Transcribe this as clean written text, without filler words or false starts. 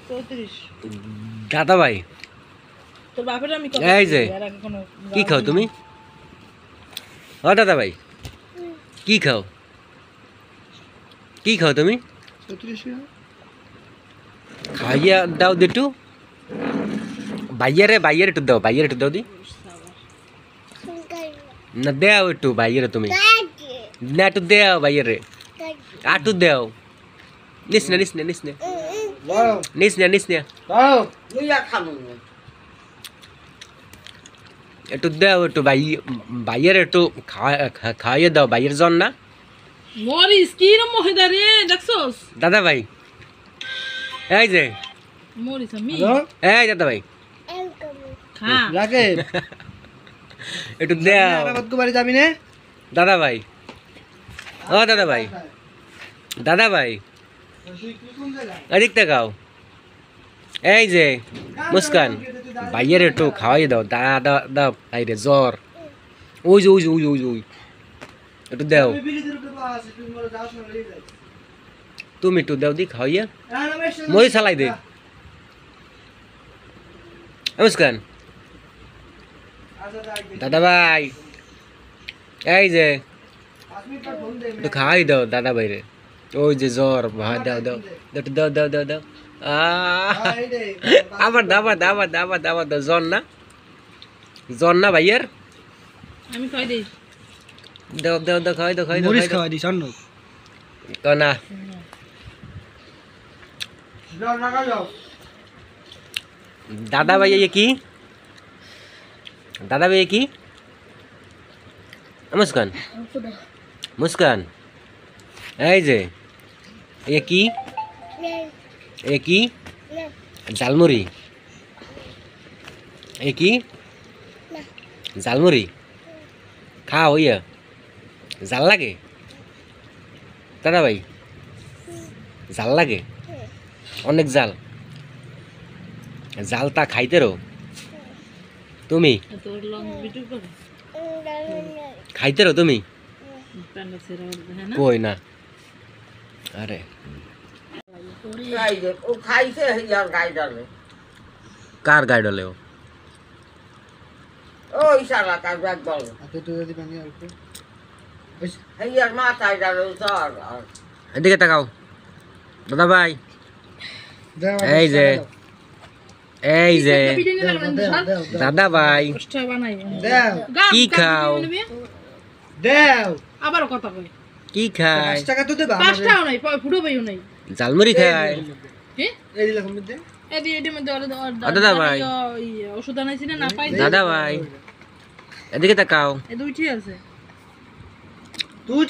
34 দাদা ভাই তোর বাপের আমি কত এই যে কি খাও তুমি ও দাদা ভাই কি খাও তুমি 34 খাইয়া দাও দিটু বাইয়ারে একটু দাও দি না দেও একটু বাইয়ারে তুমি না একটু দেও বাইয়ারে আটু দেও নিস না দাও লইয়া খামু একটু দেও একটু বাইয়ারে একটু খাইয়ে দাও বাইয়ের জন না মরিস কি রে মহিদা রে দেখছস দাদা ভাই এই যে মরিস আমি এই দাদা ভাই খা রাকে একটু দেও আরামত কো বাড়ি যাবি না দাদা ভাই ও দাদা ভাই এদিক তাকাও এই যে মুস্কান ভাইয়ের একটু খাওয়াই দাও দাও ভাই রে জ্বর ওই একটু দেও তুমি একটু দেও দি খাওয়াইয়া মই চালাই দে মুস্কান দাদা ভাই এই যে একটু খাওয়াই দাও দাদা ভাই রে ওই যে জ্বর ভাই দাও একটু দাও আবার দাও জন না ভাইয়ের আমি খাই দেই দাও খাওয়াই দাও মরিস খাওয়াই দিছ অন্য কনা যাও দাদা ভাই কি মুস্কান এই যে কি জালমুড়ি খাও ইয়া জাল লাগে দাদা ভাই জাল লাগে অনেক জালটা খাইতে রো তুমি তোর লং ভিডিও করে খাইতে রো তুমি প্যান্ডা সেরা হ্যাঁ না কই না আরে ও খাইছে হিয়ার গাইডালে কার গাইডলে ওই শালা কার ব্যাগ বল আতে তো যদি পানি অল্প হিয়ার মাথায় ডালে জ্বর এদিকে তাকাও দাদা ভাই এই যে দাদা ভাই কষ্ট বানাই দাও কি খাও দাও আবার কথা কই কি খায় 5 টাকা তো দেবা 5 টাকা নাই ফুটো পাইও নাই জালমুড়ি খায় কি এই দিলা কম দে এডি মধ্যে দাদা ভাই ওষুধ আনাইছি না পাই দাদা ভাই এদিকে তাকাও এই দুইটি আছে তুই